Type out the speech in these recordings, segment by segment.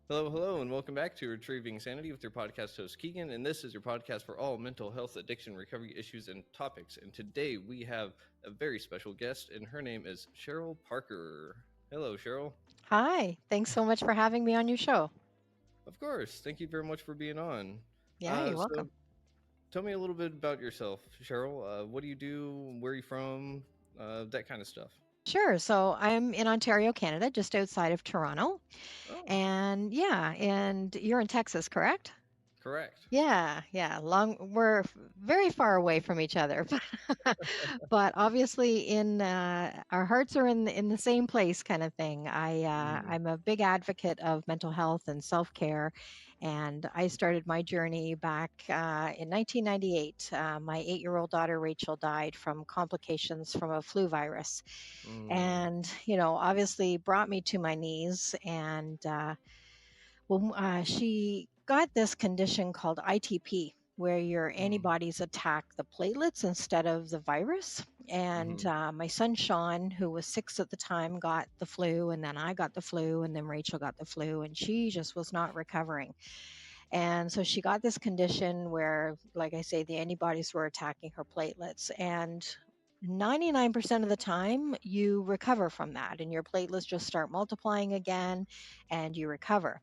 Hello, hello, and welcome back to Retrieving Sanity with your podcast host Keegan. And this is your podcast for all mental health, addiction, recovery issues, and topics. And today we have a very special guest, and her name is Cheryl Parker. Hello, Cheryl. Hi, thanks so much for having me on your show. Of course, thank you very much for being on. Yeah, you're So, welcome. tell me a little bit about yourself, Cheryl. What do you do? Where are you from? That kind of stuff. Sure. So I'm in Ontario, Canada, just outside of Toronto. Oh, And yeah, and you're in Texas, correct? correct. Yeah. We're very far away from each other, but obviously in our hearts are in the same place, kind of thing. Mm-hmm. I'm a big advocate of mental health and self care, and I started my journey back in 1998. My 8-year-old daughter Rachel died from complications from a flu virus, Mm. and obviously brought me to my knees. And she got this condition called ITP, where your Mm. antibodies attack the platelets instead of the virus. And Mm-hmm. my son Sean, who was 6 at the time, got the flu, and then I got the flu, and then Rachel got the flu, and she just was not recovering. And so she got this condition where, like I say, the antibodies were attacking her platelets. And 99% of the time, you recover from that, and your platelets just start multiplying again, and you recover.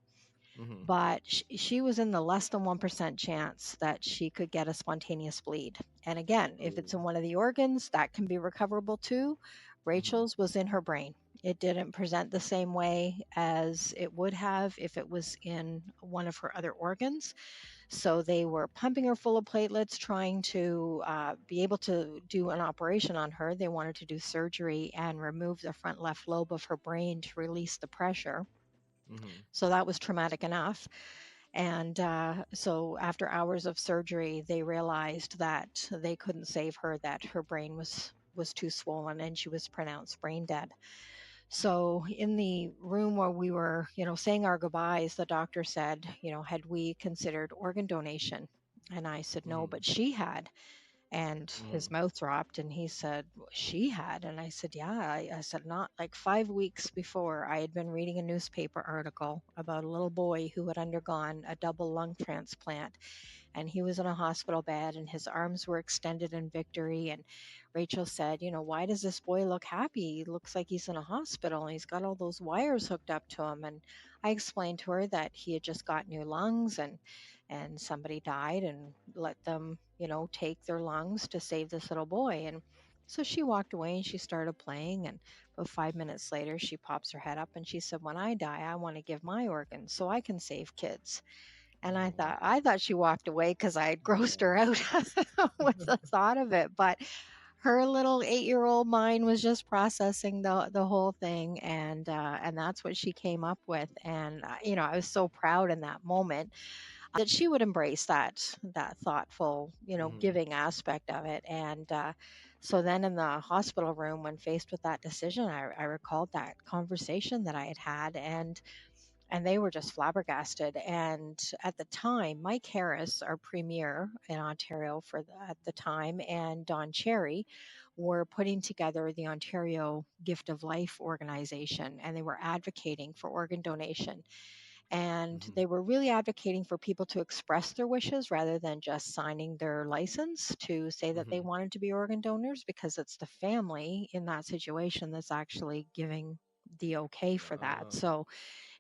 Mm-hmm. But she was in the less than 1% chance that she could get a spontaneous bleed. And again, if Oh. it's in one of the organs, that can be recoverable too. Mm-hmm. Rachel's was in her brain. It didn't present the same way as it would have if it was in one of her other organs. So they were pumping her full of platelets, trying to be able to do an operation on her. They wanted to do surgery and remove the front left lobe of her brain to release the pressure. Mm-hmm. So that was traumatic enough. And so after hours of surgery, they realized that they couldn't save her, that her brain was too swollen and she was pronounced brain dead. So in the room where we were, saying our goodbyes, the doctor said, had we considered organ donation? And I said no, Mm-hmm. but she had. And Mm-hmm. his mouth dropped and he said, she had. And I said, yeah. I said, not like 5 weeks before, I had been reading a newspaper article about a little boy who had undergone a double lung transplant, and he was in a hospital bed and his arms were extended in victory. And Rachel said, why does this boy look happy? He looks like he's in a hospital and he's got all those wires hooked up to him. And I explained to her that he had just got new lungs, and somebody died and let them, take their lungs to save this little boy. And so she walked away and she started playing. And about 5 minutes later, she pops her head up and she said, when I die, I want to give my organs so I can save kids. And I Oh. thought I thought she walked away because I had grossed Oh. her out with the thought of it. But her little 8-year-old mind was just processing the whole thing, and that's what she came up with. And I was so proud in that moment that she would embrace that thoughtful, Mhm. giving aspect of it. And so then in the hospital room, when faced with that decision, I recalled that conversation that I had had, and they were just flabbergasted. And at the time, Mike Harris, our premier in Ontario at the time, and Don Cherry were putting together the Ontario Gift of Life organization, and they were advocating for organ donation. And Mhm. they were really advocating for people to express their wishes rather than just signing their license to say that they Mhm. wanted to be organ donors, because it's the family in that situation that's actually giving the okay for that. Oh. So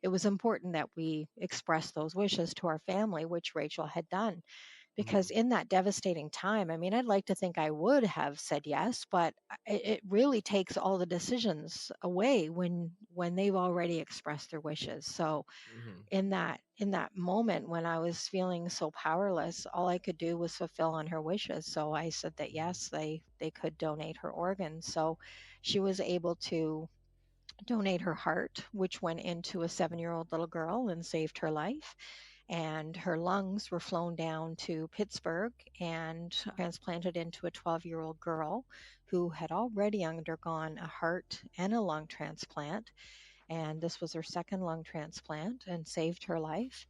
it was important that we express those wishes to our family, which Rachel had done. Because Mhm. in that devastating time, I mean, I'd like to think I would have said yes, but it really takes all the decisions away when they've already expressed their wishes. So Mhm. in that moment when I was feeling so powerless, all I could do was fulfill on her wishes. So I said that Mhm. yes, they could donate her organs. So she was able to donate her heart, which went into a 7-year-old little girl and saved her life. And her lungs were flown down to Pittsburgh and transplanted into a 12-year-old girl who had already undergone a heart and a lung transplant. And this was her second lung transplant and saved her life.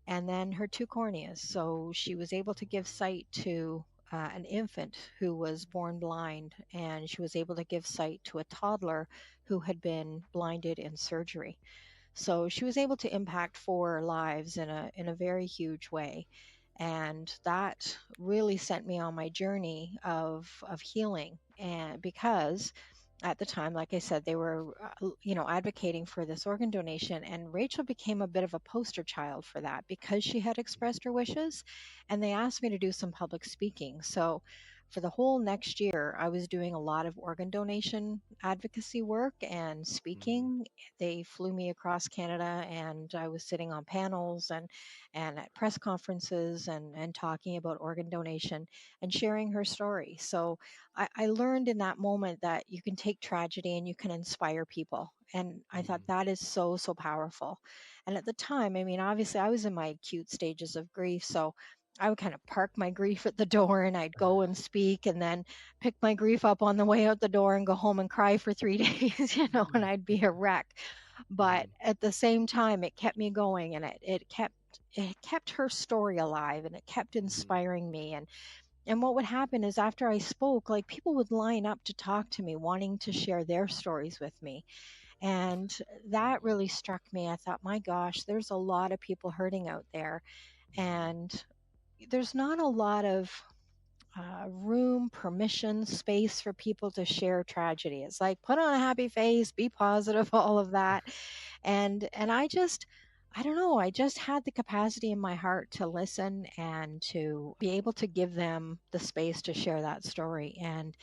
And then her two corneas. So she was able to give sight to an infant who was born blind, and she was able to give sight to a toddler who had been blinded in surgery. So she was able to impact 4 lives in a very huge way. And that really sent me on my journey of healing. And because at the time, like I said, they were, advocating for this organ donation. And Rachel became a bit of a poster child for that because she had expressed her wishes. And they asked me to do some public speaking. So for the whole next year, I was doing a lot of organ donation advocacy work and Mm-hmm. speaking. They flew me across Canada, and I was sitting on panels and at press conferences and talking about organ donation and sharing her story. So I learned in that moment that you can take tragedy and you can inspire people. And I thought Mm-hmm. that is so, so powerful. And at the time, I mean, obviously, I was in my acute stages of grief. So I would kind of park my grief at the door and I'd go and speak and then pick my grief up on the way out the door and go home and cry for 3 days, and I'd be a wreck. Mm-hmm. But at the same time, it kept me going, and it kept her story alive, and it kept Mm-hmm. inspiring me. And what would happen is after I spoke, like people would line up to talk to me, wanting to share their stories with me. And that Oh. really struck me. I thought, my gosh, there's a lot of people hurting out there. Mm-hmm. And there's not a lot of room, permission, space for people to share tragedy. It's like put on a happy face, be positive, all of that. And I don't know, I just had the capacity in my heart to listen and to be able to give them the space to share that story. And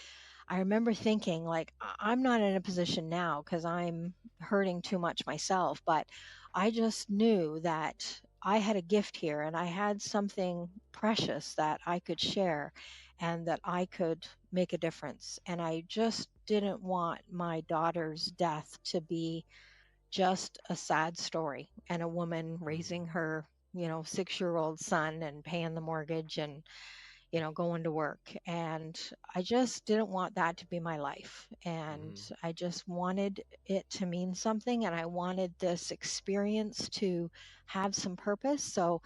I remember thinking, like, I'm not in a position now because I'm hurting too much myself, but I just knew that I had a gift here and I had something precious that I could share and that I could make a difference. And I just didn't want my daughter's death to be just a sad story and a woman Mm-hmm. raising her, 6-year-old son and paying the mortgage and going to work. And I just didn't want that to be my life. And Mm-hmm. I just wanted it to mean something. And I wanted this experience to have some purpose. So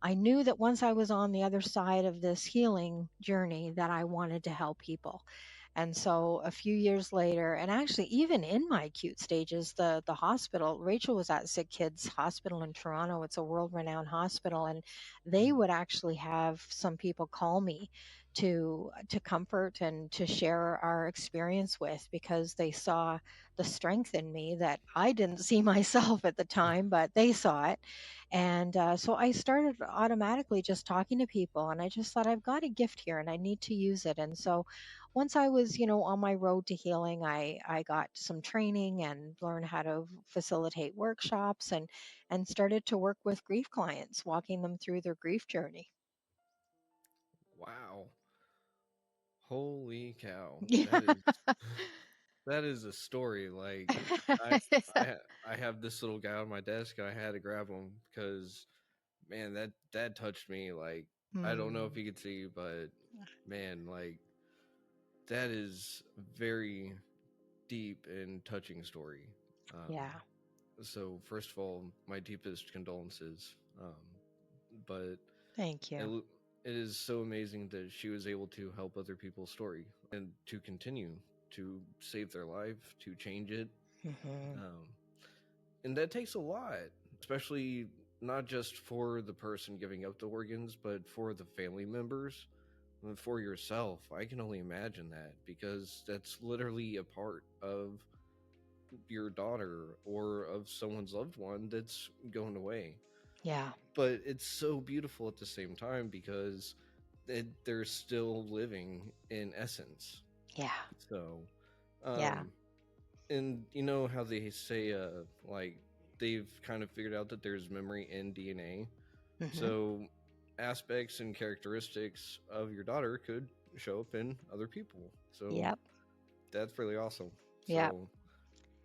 I knew that once I was on the other side of this healing journey, that I wanted to help people. And so a few years later, and actually even in my acute stages, the hospital, Rachel was at Sick Kids Hospital in Toronto. It's a world-renowned hospital, and they would actually have some people call me to comfort and to share our experience with, because they saw the strength in me that I didn't see myself at the time, but they saw it. And so I started automatically just talking to people, and I just thought, I've got a gift here and I need to use it. And so once I was, on my road to healing, I got some training and learned how to facilitate workshops and started to work with grief clients, walking them through their grief journey. Wow. Holy cow. Yeah. That is a story. Like I I have this little guy on my desk and I had to grab him because man, that touched me. Like I don't know if Hmm. you could see, but man, like that is very deep and touching story. Um, Yeah. so first of all, my deepest condolences. But Thank it, you. it is so amazing that she was able to help other people's story and to continue to save their life, to change it. Hmm. Um, and that takes a lot, especially not just for the person giving up the organs, but for the family members and for yourself. I can only imagine that because that's literally a part of your daughter or of someone's loved one that's going away. Yeah. But it's so beautiful at the same time because they're still living in essence. Yeah. So, Yeah. um, and you know how they say, like they've kind of figured out that there's memory in DNA. Hmm. So, aspects and characteristics of your daughter could show up in other people. So, Yep. that's really awesome. Yep. So,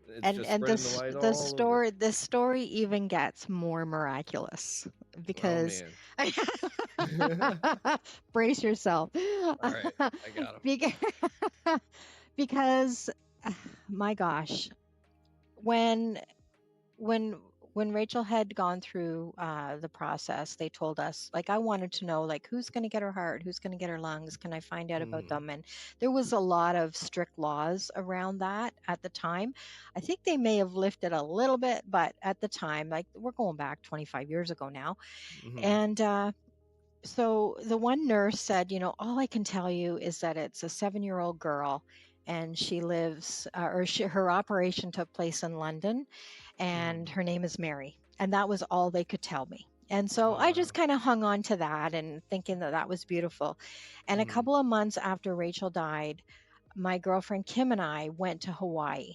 it's And just and spreading the this light the all over. story the story even gets more miraculous Oh because man. All brace yourself. right, I got him. Beca- because my gosh, when when when Rachel had gone through the process, they told us, like, I wanted to know, like, who's going to get her heart, who's going to get her lungs, can I find out about Mm-hmm. them? And there was a lot of strict laws around that at the time. I think they may have lifted a little bit, but at the time, like, we're going back 25 years ago now. Mm-hmm. And so the one nurse said, all I can tell you is that it's a 7-year-old girl, and she lives, her operation took place in London, and Mm-hmm. her name is Mary. And that was all they could tell me. And so Oh I just wow. kind of hung on to that and thinking that that was beautiful. And a Mm-hmm. couple of months after Rachel died, my girlfriend Kim and I went to Hawaii.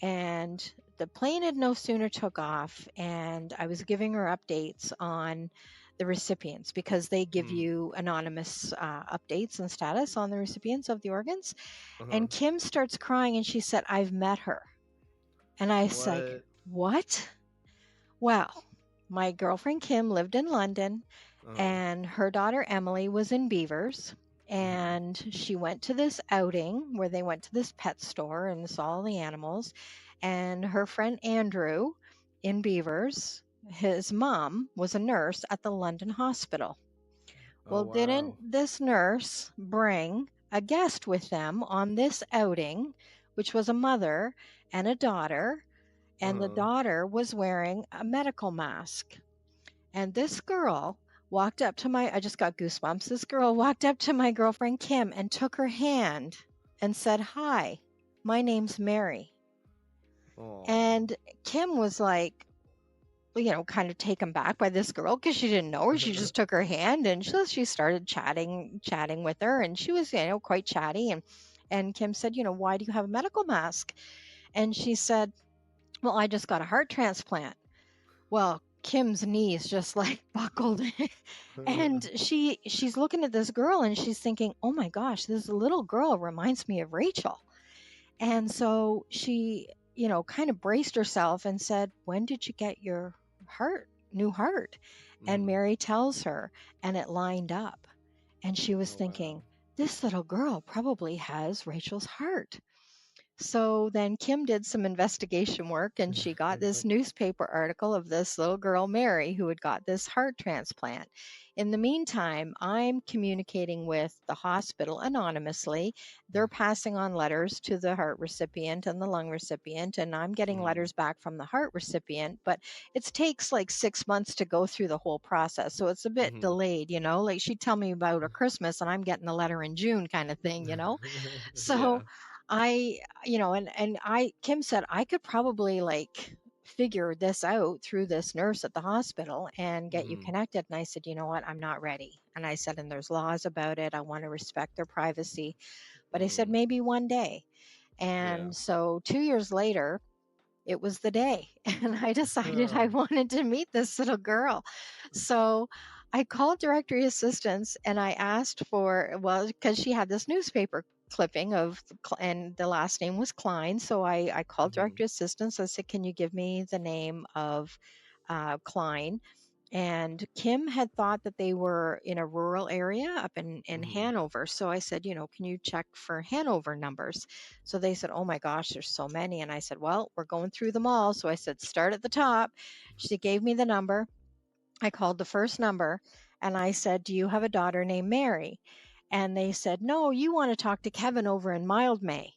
And the plane had no sooner took off, and I was giving her updates on the recipients because they give Mm-hmm. you anonymous updates and status on the recipients of the organs. Uh-huh. And Kim starts crying and she said, I've met her. And I said, What? what? Well, my girlfriend Kim lived in London, Uh-huh. and her daughter Emily was in Beavers. Mm-hmm. And she went to this outing where they went to this pet store and saw all the animals. And her friend Andrew in Beavers, his mom was a nurse at the London hospital. Oh Well, didn't wow. this nurse bring a guest with them on this outing, which was a mother and a daughter? And the Uh-huh. daughter was wearing a medical mask. And this girl walked up to I just got goosebumps. This girl walked up to my girlfriend Kim and took her hand and said, Hi, my name's Mary. Oh. And Kim was like, kind of taken back by this girl because she didn't know her. She just took her hand, and she started chatting with her, and she was, quite chatty. And Kim said, why do you have a medical mask? And she said, well, I just got a heart transplant. Well, Kim's knees just like buckled. And she's looking at this girl and she's thinking, "Oh my gosh, this little girl reminds me of Rachel." And so she, kind of braced herself and said, "When did you get your new heart?" And Mm-hmm. Mary tells her, and it lined up. And she was Oh wow. thinking, "This little girl probably has Rachel's heart." So then Kim did some investigation work, and she got this newspaper article of this little girl, Mary, who had got this heart transplant. In the meantime, I'm communicating with the hospital anonymously. They're passing on letters to the heart recipient and the lung recipient, and I'm getting Mm-hmm. letters back from the heart recipient, but it takes like 6 months to go through the whole process. So it's a bit Mm-hmm. delayed, like she'd tell me about her Christmas and I'm getting the letter in June kind of thing. Yeah. So I, and I, Kim said I could probably like figure this out through this nurse at the hospital and get you Mm-hmm. connected. And I said, you know what? I'm not ready. And I said, and there's laws about it. I want to respect their privacy. But I said, Mm-hmm. maybe one day. Yeah. And so 2 years later, it was the day. And I decided I Huh. wanted to meet this little girl. So I called directory assistance and I asked for, well, because she had this newspaper clipping and the last name was Klein. So I called Mm-hmm. directory assistance. I said, can you give me the name of Klein? And Kim had thought that they were in a rural area up in Mm-hmm. Hanover. So I said, can you check for Hanover numbers? So they said, oh my gosh, there's so many. And I said, well, we're going through them all. So I said, start at the top. She gave me the number. I called the first number and I said, do you have a daughter named Mary? And they said, no, you want to talk to Kevin over in Mildmay.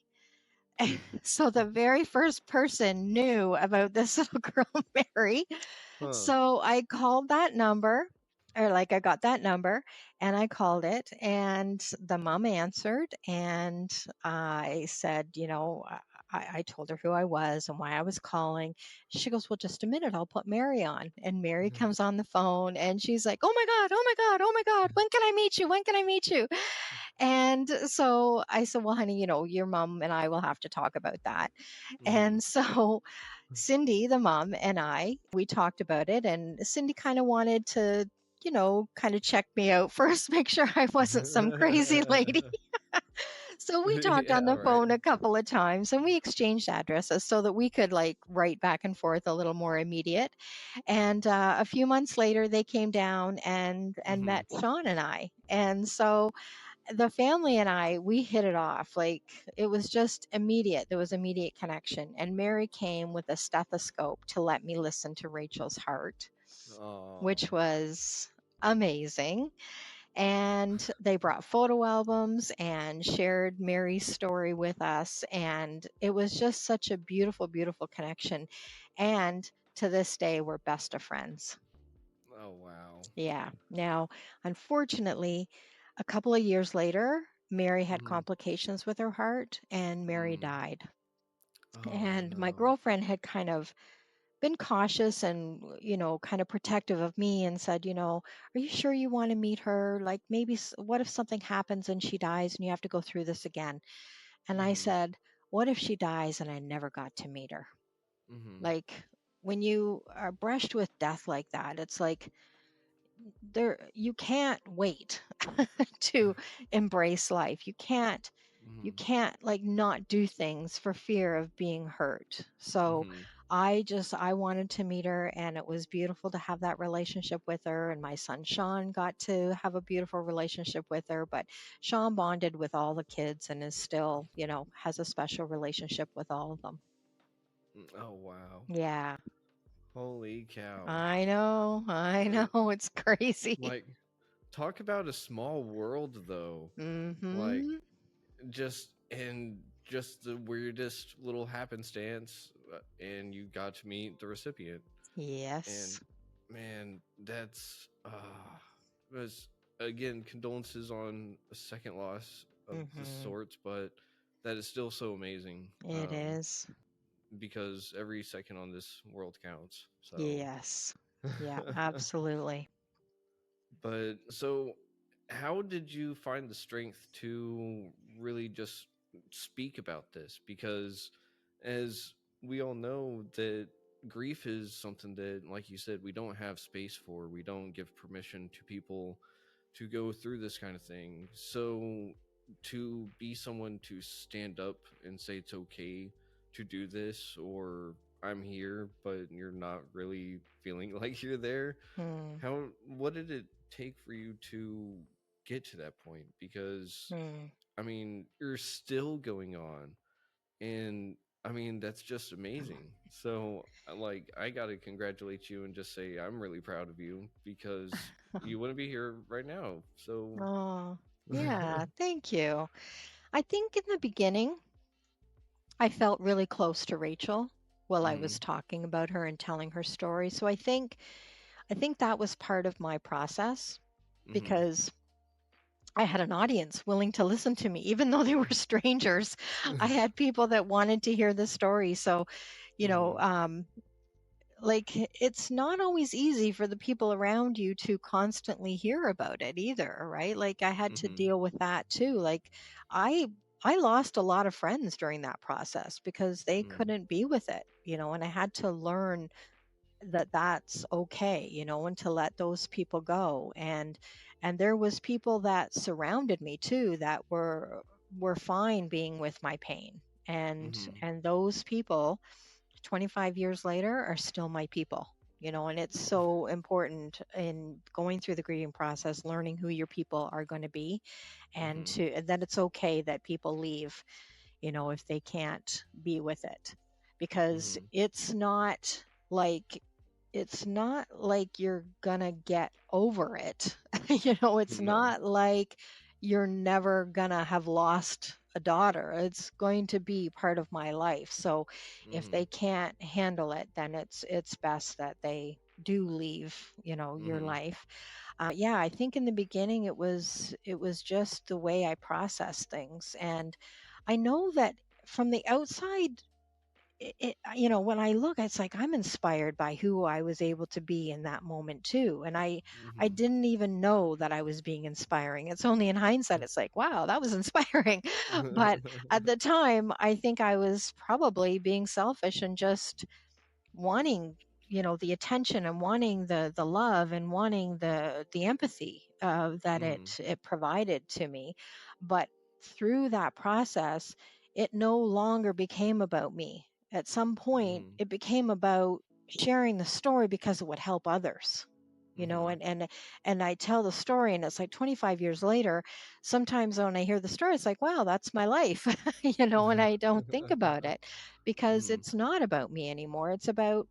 So the very first person knew about this little girl, Mary. Huh. So I called that number, or like I got that number and I called it, and the mom answered. And I said, I told her who I was and why I was calling. She goes, well, just a minute, I'll put Mary on. And Mary comes on the phone and she's like, oh my God, oh my God, oh my God, when can I meet you? When can I meet you? And so I said, well, honey, your mom and I will have to talk about that. Mm-hmm. And so Cindy, the mom, and we talked about it. And Cindy kind of wanted to, kind of check me out first, make sure I wasn't some crazy lady. So we talked on Yeah, the right. phone a couple of times and we exchanged addresses so that we could like write back and forth a little more immediate. And a few months later, they came down and Mm-hmm. met Sean and I. And so the family and I, we hit it off. Like it was just immediate. There was immediate connection. And Mary came with a stethoscope to let me listen to Rachel's heart, Oh. which was amazing. And they brought photo albums and shared Mary's story with us. And it was just such a beautiful, beautiful connection. And to this day, we're best of friends. Oh wow. Yeah. Now, unfortunately, a couple of years later, Mary had Mhm. complications with her heart and Mary Mm. died. Oh And my no. girlfriend had kind of been cautious and, kind of protective of me and said, are you sure you want to meet her? Like maybe what if something happens and she dies and you have to go through this again? And I Mhm. said, what if she dies and I never got to meet her? Mhm. Like when you are brushed with death like that, it's like you can't wait to embrace life. You Mhm. can't like not do things for fear of being hurt. So Mhm. I wanted to meet her, and it was beautiful to have that relationship with her, and my son Sean got to have a beautiful relationship with her. But Sean bonded with all the kids and is still, has a special relationship with all of them. Oh wow. Yeah, Holy cow. I It, know, it's crazy. like, talk about a small world though. Like, Mm-hmm. just the weirdest little happenstance, and you got to meet the recipient. And Yes. man, that's was again condolences on a second loss of this Mm-hmm. sort, but that is still so amazing. It is. Because every second on this world counts. So, Yes. Yeah, absolutely. but so how did you find the strength to really just speak about this? Because as we all know that grief is something that, like you said, we don't have space for. We don't give permission to people to go through this kind of thing. So to be someone to stand up and say it's okay to do this, or I'm here but you're not really feeling like you're there, Hmm. how what did it take for you to get to that point? Because Hmm. I mean, you're still going on, and I mean that's just amazing. So like I got to congratulate you and just say I'm really proud of you, because you wouldn't be here right now. So Oh, yeah. Thank you. I think in the beginning, I felt really close to Rachel while I was mhm. talking about her and telling her story. So I think that was part of my process Mhm. because I had an audience willing to listen to me, even though they were strangers. I had people that wanted to hear the story. So, you know, Mhm. um, like it's not always easy for the people around you to constantly hear about it either, right? Like I had to Mhm. deal with that too. Like I I lost a lot of friends during that process because they Mhm. couldn't be with it, and I had to learn that that's okay, and to let those people go. And there was people that surrounded me too that were fine being with my pain. and Mhm. and those people 25 years later are still my people. And it's so important in going through the grieving process, learning who your people are going to be, and Mhm. that it's okay that people leave, if they can't be with it, because Mhm. like it's not like you're gonna get over it. It's No. not like you're never gonna have lost a daughter. It's going to be part of my life. So if they Mhm. can't handle it, then it's best that they do leave, your Mhm. life. Yeah, I think in the beginning it was just the way I process things. And I know that from the outside, when I look, it's like I'm inspired by who I was able to be in that moment too. And I Mhm. didn't even know that I was being inspiring. It's only in hindsight, it's like, wow, that was inspiring. But at the time, I think I was probably being selfish and just wanting, the attention and wanting the love and wanting the empathy that it Mhm. it provided to me. But through that process, it no longer became about me. At some point Mhm. it became about sharing the story because it would help others. you know, Mhm. and I tell the story and it's like 25 years later, sometimes when I hear the story, it's like, wow, that's my life, you know, and I don't think about it because Mhm. it's not about me anymore. It's about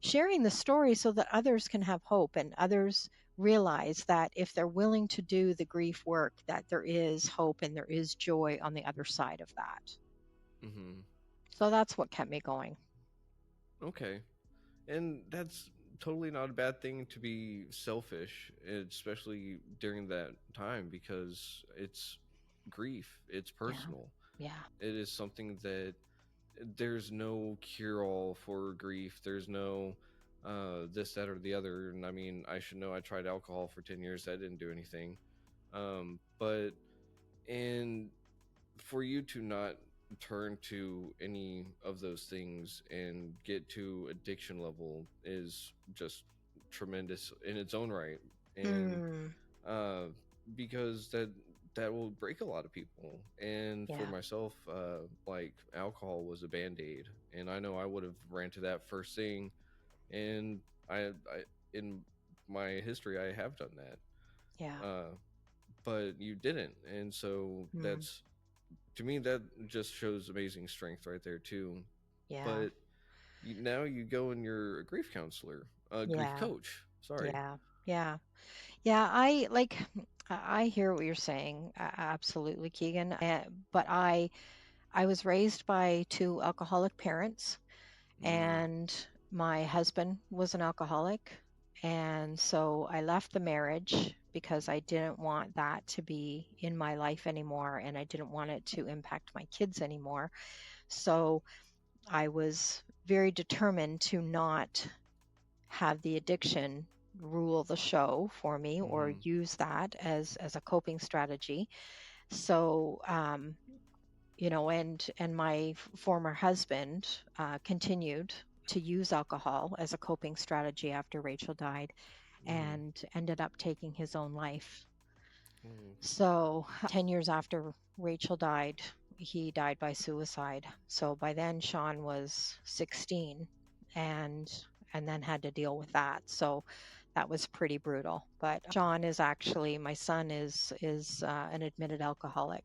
sharing the story so that others can have hope and others realize that if they're willing to do the grief work, that there is hope and there is joy on the other side of that. Mhm. So that's what kept me going. Okay. And that's totally not a bad thing to be selfish, especially during that time, because it's grief, it's Yeah. personal. Yeah. It is something that there's no cure all for grief. There's no this, that, or the other. And I mean, I should know I tried alcohol for 10 years, that didn't do anything. But, and for you to not turn to any of those things and get to addiction level is just tremendous in its own right. And Mm, uh because that will break a lot of people. And for yeah. myself, like alcohol was a band-aid, and I know I would have ran to that first thing. And I in my history I have done that, Yeah. but you didn't. And so Mm, that's, to me, that just shows amazing strength right there too. yeah. But now you go and you're a grief counselor, a grief Yeah. coach. Sorry. Yeah. Yeah. Yeah. I like, I hear what you're saying. Absolutely, Keegan. But I was raised by two alcoholic parents, Mm, and my husband was an alcoholic. And so I left the marriage because I didn't want that to be in my life anymore, and I didn't want it to impact my kids anymore. So I was very determined to not have the addiction rule the show for me or mm-hmm, use that as a coping strategy. So you know, and my former husband continued to use alcohol as a coping strategy after Rachel died mm-hmm. and ended up taking his own life. Mm, So 10 years after Rachel died, he died by suicide. So by then Sean was 16, and then had to deal with that. So that was pretty brutal. But Sean is actually, my son is an admitted alcoholic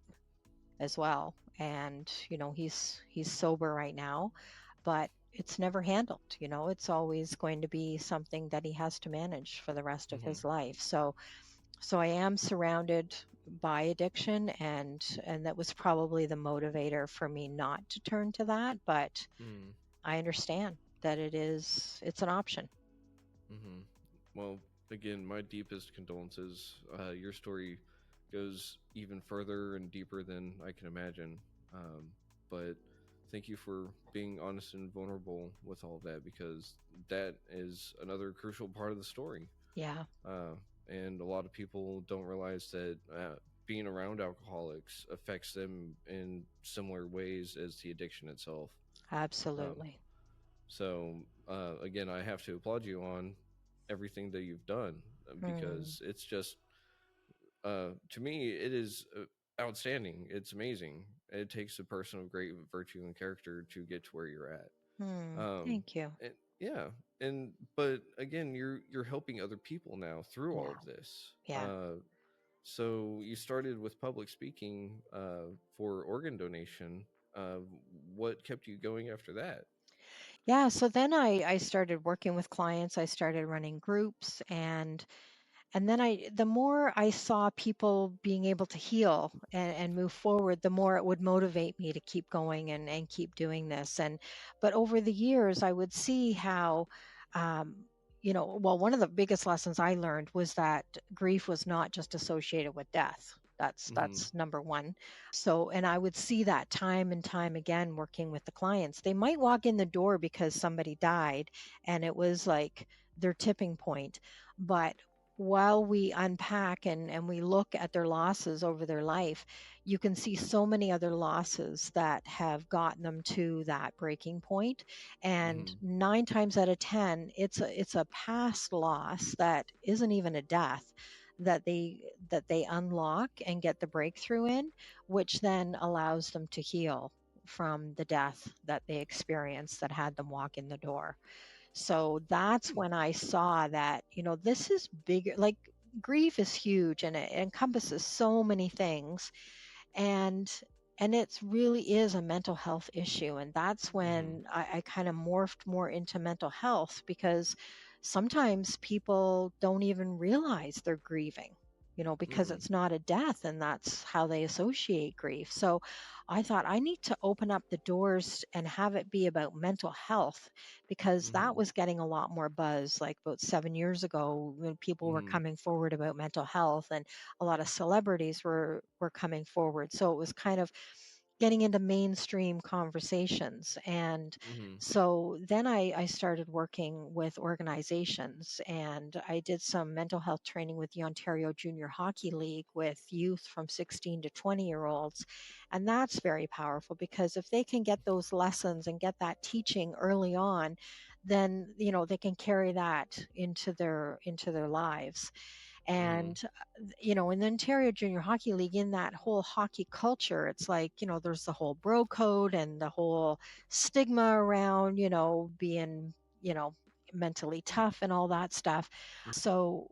as well, and you know, he's sober right now, but it's never handled. You know, it's always going to be something that he has to manage for the rest of mm-hmm, his life. So I am surrounded by addiction, and that was probably the motivator for me not to turn to that, but mm, I understand that it's an option. mm-hmm. Well, again, my deepest condolences. Your story goes even further and deeper than I can imagine. Um, but thank you for being honest and vulnerable with all of that, because that is another crucial part of the story. Yeah, uh, and a lot of people don't realize that being around alcoholics affects them in similar ways as the addiction itself. Um, absolutely. so again, I have to applaud you on everything that you've done, Mm, because it's just, to me, it is outstanding. It's amazing. It takes a person of great virtue and character to get to where you're at. um thank you. and yeah, and but again, you're helping other people now through all Yeah, of this. yeah. So you started with public speaking, for organ donation. uh what kept you going after that? Yeah, so then I started working with clients, I started running groups, and then the more I saw people being able to heal and move forward, the more it would motivate me to keep going and keep doing this. And but over the years, I would see how, um, you know, well, one of the biggest lessons I learned was that grief was not just associated with death. Mm-hmm, That's number one. So, and I would see that time and time again working with the clients. They might walk in the door because somebody died, and it was like their tipping point, but while we unpack and we look at their losses over their life, you can see so many other losses that have gotten them to that breaking point. And mm-hmm, 9 times out of 10, it's a past loss that isn't even a death that they unlock and get the breakthrough in, which then allows them to heal from the death that they experienced that had them walk in the door. So that's Hmm. when I saw that, this is bigger. Like, grief is huge and it encompasses so many things, and it's really is a mental health issue. And that's Hmm. when I kind of morphed more into mental health, because sometimes people don't even realize they're grieving, because Hmm. it's not a death, and that's how they associate grief. So I thought I need to open up the doors and have it be about mental health, because that Hmm. was getting a lot more buzz like about 7 years ago, when people were Hmm. coming forward about mental health, and a lot of celebrities were coming forward. So it was kind of getting into mainstream conversations. And Hmm. so then I started working with organizations, and I did some mental health training with the Ontario Junior Hockey League with youth from 16 to 20-year-olds. And that's very powerful, because if they can get those lessons and get that teaching early on, then they can carry that into their lives. Hmm. And in the Ontario Junior Hockey League, in that whole hockey culture, it's like, there's the whole bro code and the whole stigma around, being, you know, mentally tough and all that stuff. So,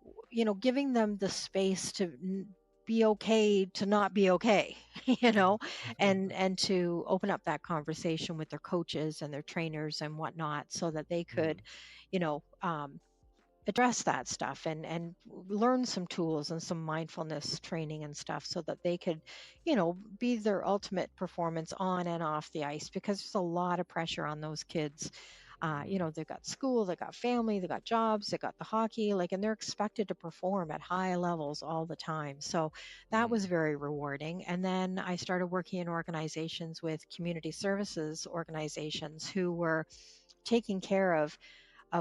giving them the space to be okay to not be okay, you know, and to open up that conversation with their coaches and their trainers and whatnot, so that they could, Hmm. you know, address that stuff, and learn some tools and some mindfulness training and stuff, so that they could, be their ultimate performance on and off the ice, because there's a lot of pressure on those kids. They've got school, they've got family, they've got jobs, they've got the hockey, like, and they're expected to perform at high levels all the time. So that was Hmm. very rewarding. And then I started working in organizations with community services organizations who were taking care of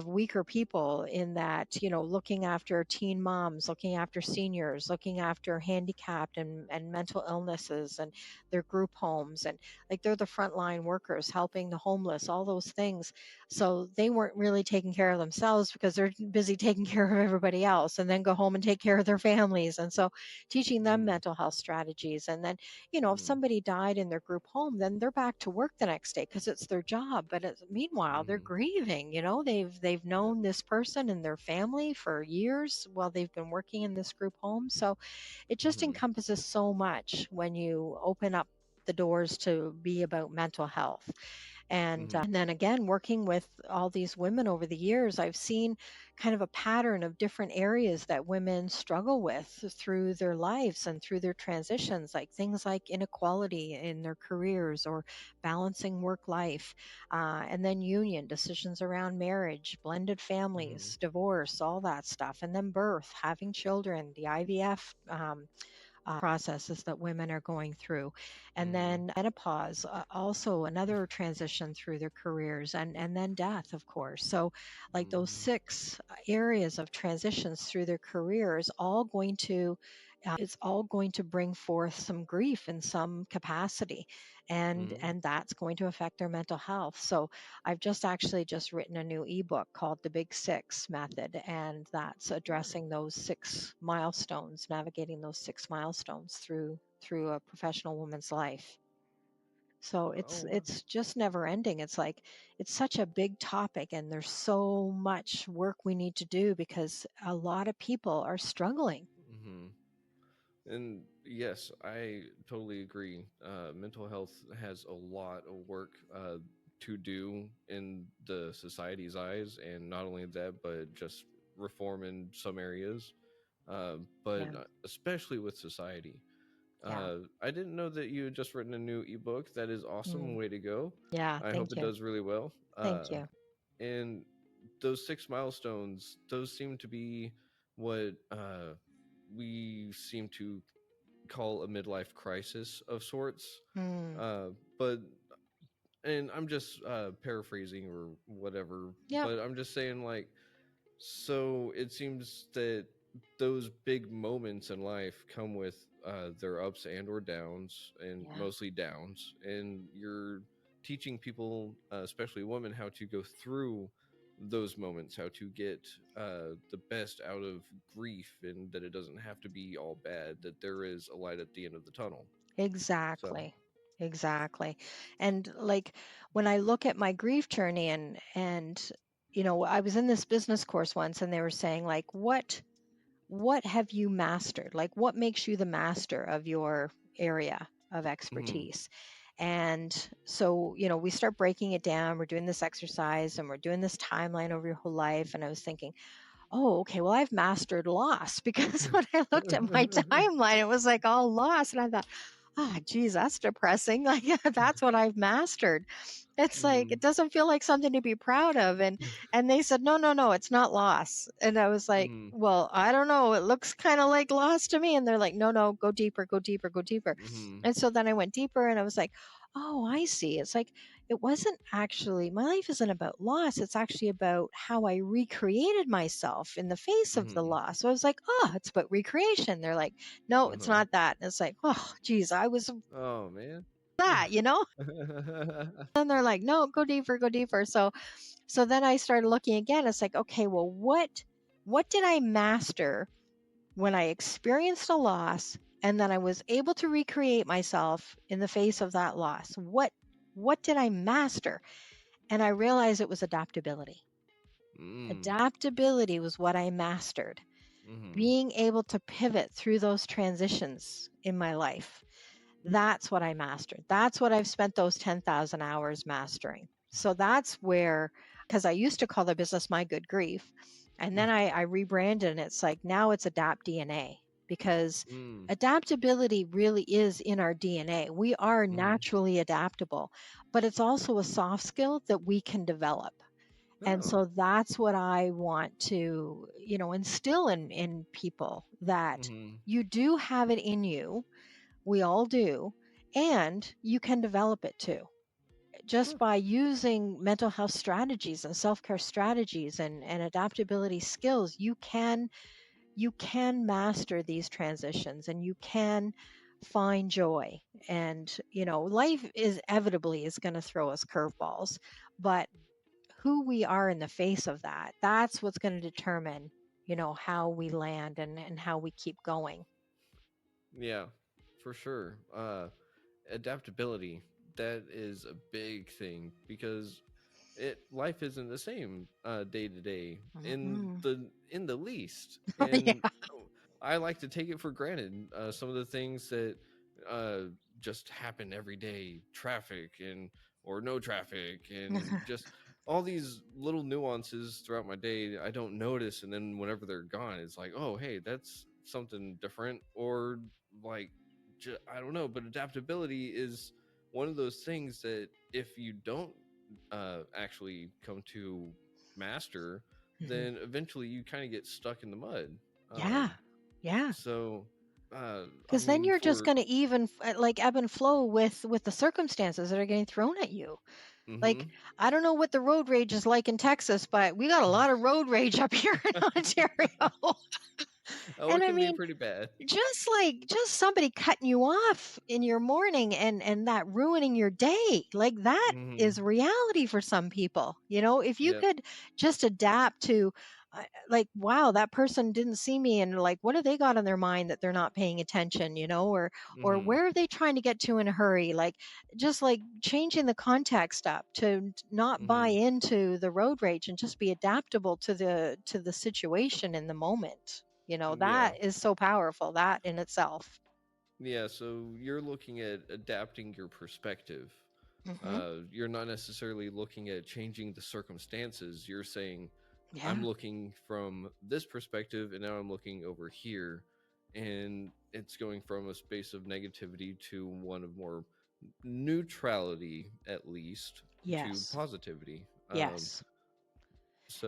weaker people, in that, looking after teen moms, looking after seniors, looking after handicapped and mental illnesses, and their group homes. And like, they're the frontline workers helping the homeless, all those things. So they weren't really taking care of themselves, because they're busy taking care of everybody else, and then go home and take care of their families. And so teaching them Hmm. mental health strategies. And then, if Hmm. somebody died in their group home, then they're back to work the next day, because it's their job. But meanwhile, they're Hmm. grieving. They've Yep. known this person and their family for years while they've been working in this group home. So it just Hmm. encompasses so much when you open up the doors to be about mental health. And then again, working with all these women over the years, I've seen kind of a pattern of different areas that women struggle with through their lives and through their transitions, like things like inequality in their careers, or balancing work life, and then union decisions around marriage, blended Hmm. families, divorce, all that stuff, and then birth, having children, the IVF processes that women are going through, and Hmm. then menopause, also another transition through their careers, and then death, of course. So, like, those Hmm. six areas of transitions through their career is all going to it's all going to bring forth some grief in some capacity, and Hmm. and that's going to affect their mental health. So I've just written a new ebook called The Big Six Method, and that's Oh. addressing those six milestones, navigating those six milestones through a professional woman's life. So Oh, it's wow. it's just never ending. It's like, it's such a big topic, and there's so much work we need to do, because a lot of people are struggling. Hmm. And yes, I totally agree. Mental health has a lot of work to do in the society's eyes, and not only that, but just reform in some areas. But Yeah. especially with society. Yeah. I didn't know that you had just written a new ebook. That is awesome. Mm. Way to go. Yeah, I hope thank it you. does really well. Thank you. And those six milestones, those seem to be what we seem to call a midlife crisis of sorts. Mm. But and I'm just paraphrasing or whatever, Yep. but I'm just saying, like, so it seems that those big moments in life come with their ups and or downs, and Yeah. mostly downs. And you're teaching people, especially women, how to go through those moments, how to get the best out of grief, and that it doesn't have to be all bad. That there is a light at the end of the tunnel. So. Exactly. Exactly. And like, when I look at my grief journey, and I was in this business course once and they were saying like what have you mastered? Like what makes you the master of your area of Mhm. expertise? And so, we start breaking it down. We're doing this exercise and we're doing this timeline over your whole life. And I was thinking, oh, okay, well, I've mastered loss because when I looked at my timeline, it was like all loss. And I thought, oh, geez, that's depressing. Like, that's what I've mastered. It's like, it Mhm. doesn't feel like something to be proud of. And they said, no, no, no, it's not loss. And I was like, Mhm. well, I don't know. It looks kind of like loss to me. And they're like, no, no, go deeper, go deeper, go deeper. Mhm. And so then I went deeper and I was like, oh, I see. It's like, it wasn't actually, my life isn't about loss. It's actually about how I recreated myself in the face of the Mhm. loss. So I was like, oh, it's about recreation. They're like, no, it's Uh-huh. not that. And it's like, oh, geez, I was Oh, man. that. And they're like, no, go deeper, go deeper. So then I started looking again. It's like, okay, well, what did I master when I experienced a loss and then I was able to recreate myself in the face of that loss? What did I master? And I realized it was adaptability. Mm. Adaptability was what I mastered. Mhm. Being able to pivot through those transitions in my life. That's what I mastered. That's what I've spent those 10,000 hours mastering. So that's where, because I used to call the business My Good Grief. And then I rebranded and it's like now it's Adapt DNA because Mm. adaptability really is in our DNA. We are Mhm. naturally adaptable, but it's also a soft skill that we can develop. And Oh. so that's what I want to, instill in people that Mhm. you do have it in you. We all do. And you can develop it too. Just Huh. by using mental health strategies and self-care strategies and adaptability skills, you can master these transitions and you can find joy. And, life is inevitably is going to throw us curveballs, but who we are in the face of that's what's going to determine, how we land and how we keep going. Yeah, for sure. Adaptability, that is a big thing because it life isn't the same day to day Mhm. in the least, Yeah. and I like to take it for granted some of the things that uh just happen every day, traffic and or no traffic, and just all these little nuances throughout my day I don't notice, and then whenever they're gone it's like, oh hey, that's something different, or like I don't know. But adaptability is one of those things that if you don't actually come to master, Mhm. then eventually you kind of get stuck in the mud. Yeah. Um, Yeah. so, I Because then mean, you're just for going to even like ebb and flow with the circumstances that are getting thrown at you. Like, hmm I don't know what the road rage is like in Texas, but we got a lot of road rage up here in Ontario. oh, And it I can be mean, pretty bad. just somebody cutting you off in your morning and that ruining your day, like that hmm is reality for some people. If you Yep. could just adapt to like, wow, that person didn't see me, and like, what have they got on their mind that they're not paying attention, or hmm where are they trying to get to in a hurry, like just like changing the context up to not buy hmm into the road rage and just be adaptable to the situation in the moment. Yeah. That is so powerful, that in itself. Yeah. So you're looking at adapting your perspective. Hmm. You're not necessarily looking at changing the circumstances. You're saying, I'm Yeah. looking from this perspective and now I'm looking over here. And it's going from a space of negativity to one of more neutrality, at least, to Yes. positivity. Yes.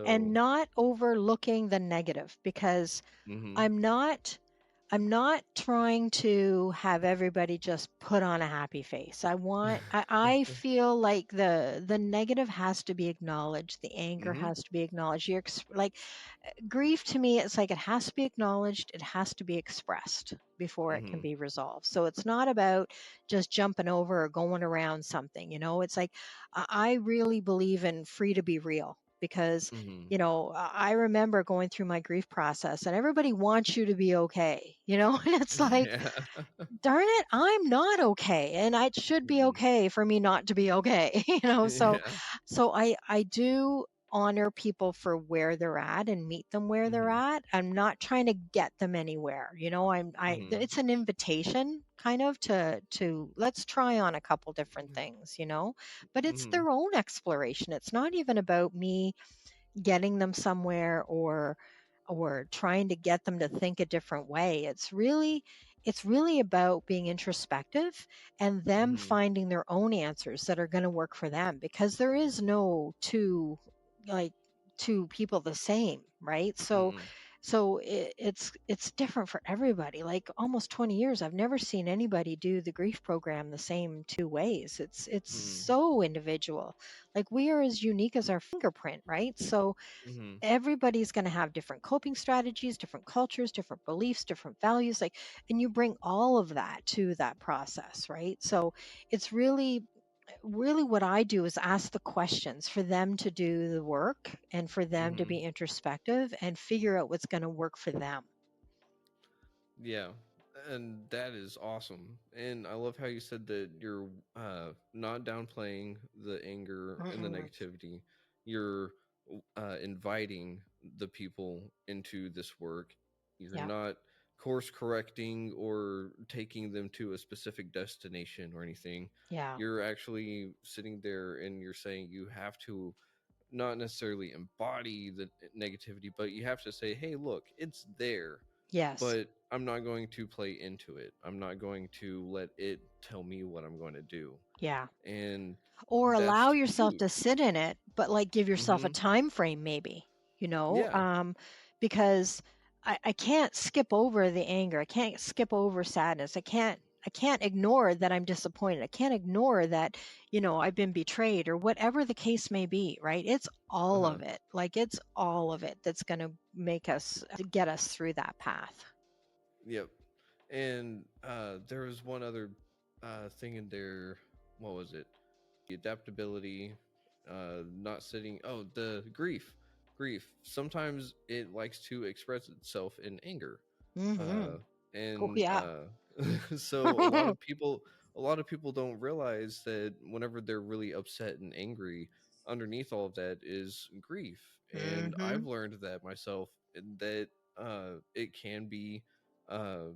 And So, not overlooking the negative, because mm-hmm, I'm not I'm not trying to have everybody just put on a happy face. I feel like the negative has to be acknowledged, the anger mm-hmm, has to be acknowledged. Like grief to me, it's like it has to be acknowledged, it has to be expressed before it can mm-hmm, be resolved. So it's not about just jumping over or going around something. It's like I really believe in free to be real, because mm-hmm. I remember going through my grief process and everybody wants you to be okay, and it's like, Yeah. darn it, I'm not okay. And it should be mm-hmm. okay for me not to be okay, so Yeah. so I do honor people for where they're at and meet them where they're Mhm. at. I'm not trying to get them anywhere. Mhm. It's an invitation kind of to let's try on a couple different things, but it's Mhm. their own exploration. It's not even about me getting them somewhere or trying to get them to think a different way. It's really about being introspective and them Mhm. finding their own answers that are going to work for them, because there is no like two people the same, right? so Mhm. so it's different for everybody. Like almost 20 years I've never seen anybody do the grief program the same two ways. It's Mhm. so individual. Like we are as unique as our fingerprint, right? So Mhm. everybody's going to have different coping strategies, different cultures, different beliefs, different values, like, and you bring all of that to that process, right? So it's really what I do is ask the questions for them to do the work and for them to be Mhm. introspective and figure out what's going to work for them. Yeah, and that is awesome. And I love how you said that you're not downplaying the anger and the Mm-mm. negativity. You're inviting the people into this work. You're Yeah. not course correcting or taking them to a specific destination or anything. Yeah. You're actually sitting there and you're saying you have to not necessarily embody the negativity, but you have to say, hey, look, it's there, Yes. but I'm not going to play into it. I'm not going to let it tell me what I'm going to do. Yeah. And Or that's allow yourself huge. to sit in it, but like give yourself a Hmm. time frame, maybe, you know Yeah. um because I can't skip over the anger. I can't skip over sadness. I can't ignore that I'm disappointed. I can't ignore that, I've been betrayed or whatever the case may be, right? It's Uh all huh. of it. Like it's all of it that's going to make us to get us through that path. Yep. And there was one other thing in there. What was it? The adaptability, not sitting. Oh, the grief. Grief. Sometimes it likes to express itself in anger. Mhm. uh, Oh and yeah. so a lot of people don't realize that whenever they're really upset and angry, underneath all of that is grief. And I've Mhm. learned that myself, and that it can be a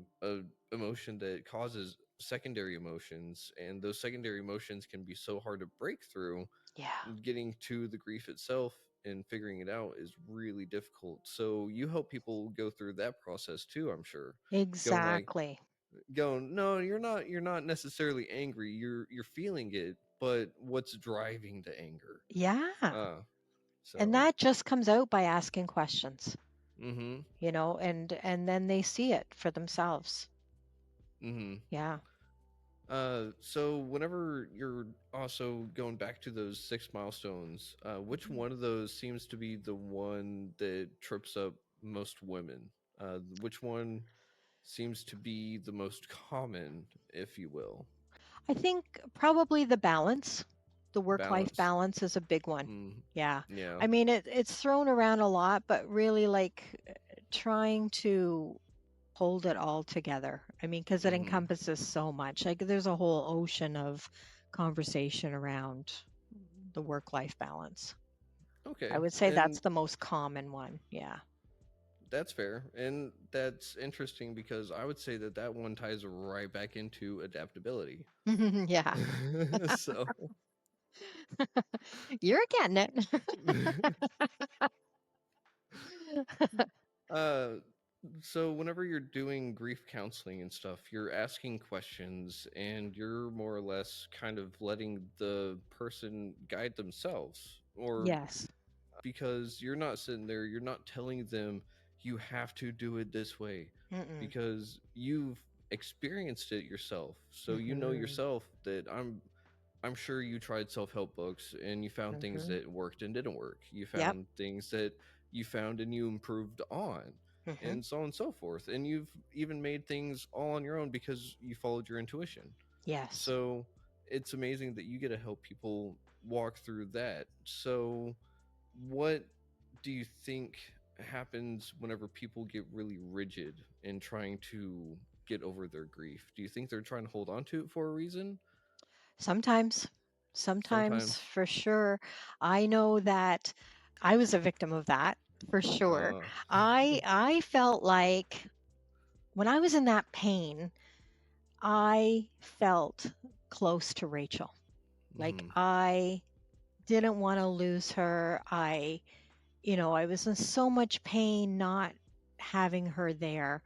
emotion that causes secondary emotions, and those secondary emotions can be so hard to break through. Yeah. Getting to the grief itself and figuring it out is really difficult. So you help people go through that process too, I'm sure. Going like Exactly. going, no, you're not necessarily angry. You're feeling it, but what's driving the anger? Yeah. Uh And so that just comes out by asking questions, mhm. and then they see it for themselves. Mhm. Yeah. So whenever you're also going back to those six milestones, which Mhm. one of those seems to be the one that trips up most women? Which one seems to be the most common, if you will? I think probably the work life Balance. balance is a big one. Mm, Yeah. yeah. I mean, it's thrown around a lot, but really like trying to hold it all together. I mean, because it Mm-hmm. encompasses so much. Like there's a whole ocean of conversation around the work life balance. I Okay. would say that's And the most common one. Yeah. that's fair. And that's interesting because I would say that that one ties right back into adaptability. Yeah. So You're getting it. Uh, so whenever you're doing grief counseling and stuff, you're asking questions and you're more or less kind of letting the person guide themselves, or Yes. because you're not sitting there, you're not telling them you have to do it this way, Mm-mm. because you've experienced it yourself. So you know Mhm. yourself that I'm sure you tried self-help books and you found things Mhm. that worked and didn't work. You Yep. found things that you found and you improved on, Mhm. and so on and so forth. And you've even made things all on your own because you followed your intuition. Yes. So it's amazing that you get to help people walk through that. So what do you think happens whenever people get really rigid in trying to get over their grief? Do you think they're trying to hold on to it for a reason? Sometimes. Sometimes Sometimes. for sure. I know that I was a victim of that for sure. Uh, I felt like when I was in that pain, I felt close to Rachel. Like mhm, I didn't want to lose her. I was in so much pain not having her there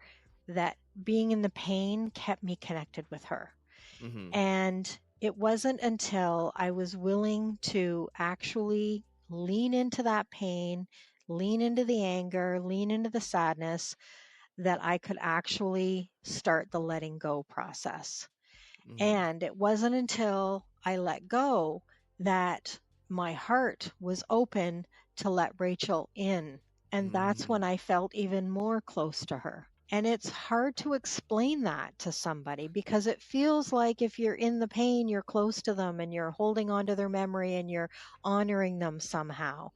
that being in the pain kept me connected with her. mhm, And it wasn't until I was willing to actually lean into that pain, lean into the anger, lean into the sadness, that I could actually start the letting go process. mhm, And it wasn't until I let go that my heart was open to let Rachel in. And that's when mhm, I felt even more close to her. And it's hard to explain that to somebody because it feels like if you're in the pain, you're close to them and you're holding on to their memory and you're honoring them somehow,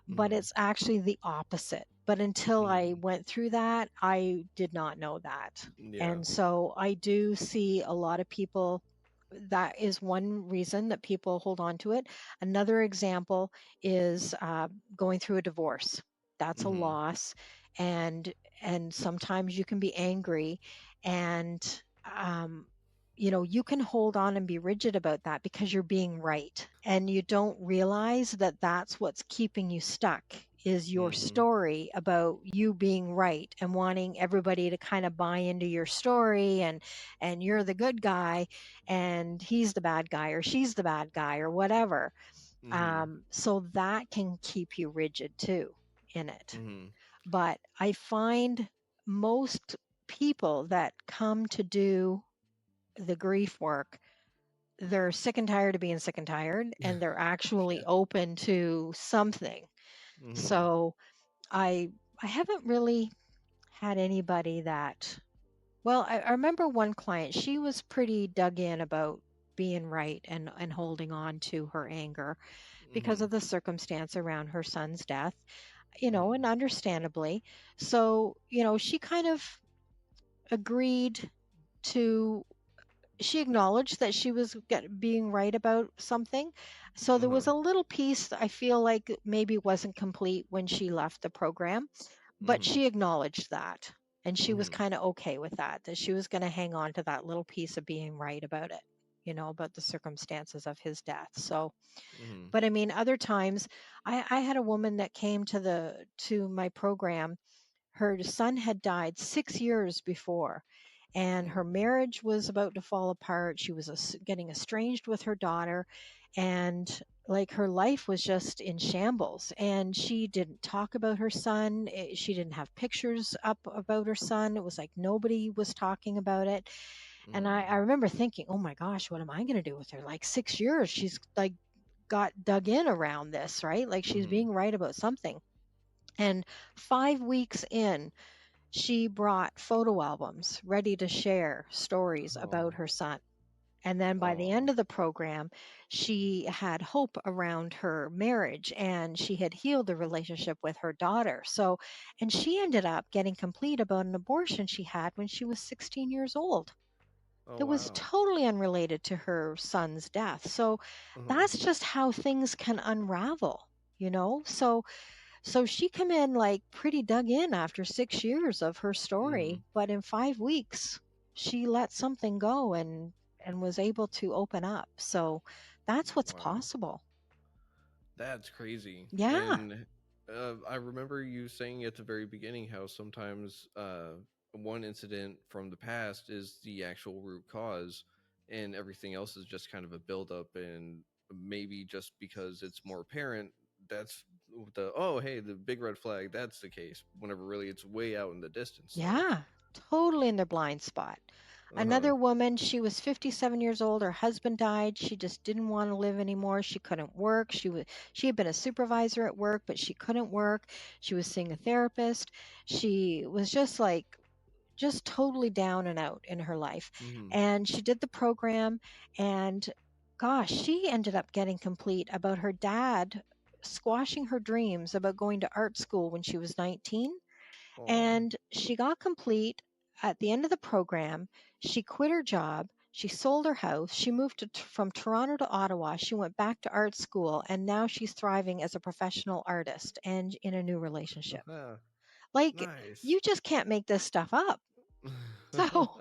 but mhm, it's actually the opposite. But until I mhm. went through that, I did not know that. Yeah. And so I do see a lot of people. That is one reason that people hold on to it. Another example is going through a divorce. That's a Mhm, loss, and and sometimes you can be angry, and um, you can hold on and be rigid about that because you're being right. And you don't realize that that's what's keeping you stuck is your mhm, story about you being right and wanting everybody to kind of buy into your story, and you're the good guy and he's the bad guy or she's the bad guy or whatever. mhm, So that can keep you rigid too in it. mhm, But I find most people that come to do the grief work, they're sick and tired of being sick and tired, and they're actually yeah. open to something. Mhm, So I I haven't really had anybody that, well, I remember one client, she was pretty dug in about being right and holding on to her anger because mhm, of the circumstance around her son's death, mhm, and understandably. So, she kind of agreed to, she acknowledged that she was being right about something. So there uh-huh, was a little piece that I feel like maybe wasn't complete when she left the program, but mhm, she acknowledged that. And she was mhm, kind of okay with that she was going to hang on to that little piece of being right about it, about the circumstances of his death. So, mhm, but I mean, other times I had a woman that came to my program. Her son had died 6 years before, and her oh, marriage was about to fall apart. She was getting estranged with her daughter, and like her life was just in shambles. And she didn't talk about her son. She didn't have pictures up about her son. It was like nobody was talking about it. And I, mhm, I remember thinking, oh my gosh, what am I going to do with her? Like 6 years, she's like got dug in around this, right? Like she's mhm, being right about something. And 5 weeks in, she brought photo albums ready to share stories about oh, her son. And then by the oh, end of the program, she had hope around her marriage and she had healed the relationship with her daughter. So, and she ended up getting complete about an abortion she had when she was 16 years old. oh, That was wow, totally unrelated to her son's death. So uh-huh, that's just how things can unravel. So she come in like pretty dug in after 6 years of her story, mhm, but in 5 weeks she let something go and was able to open up. So that's what's wow. possible. That's crazy. Yeah. And I remember you saying at the very beginning how sometimes one incident from the past is the actual root cause, and everything else is just kind of a buildup. And maybe just because it's more apparent, that's oh, hey, the big red flag, that's the case. Whenever really it's way out in the distance, though. Yeah. Totally in their blind spot. Uh huh. Another woman, she was 57 years old. Her husband died. She just didn't want to live anymore. She couldn't work. She had been a supervisor at work, but she couldn't work. She was seeing a therapist. She was just totally down and out in her life. Mm And she did the program, and gosh, she ended up getting complete about her dad squashing her dreams about going to art school when she was 19. hmm. Oh. And she got complete at the end of the program. She quit her job. She sold her house. She moved from Toronto to Ottawa. She went back to art school, and now she's thriving as a professional artist and in a new relationship. Ah, Like, nice. you just can't make this stuff up. So,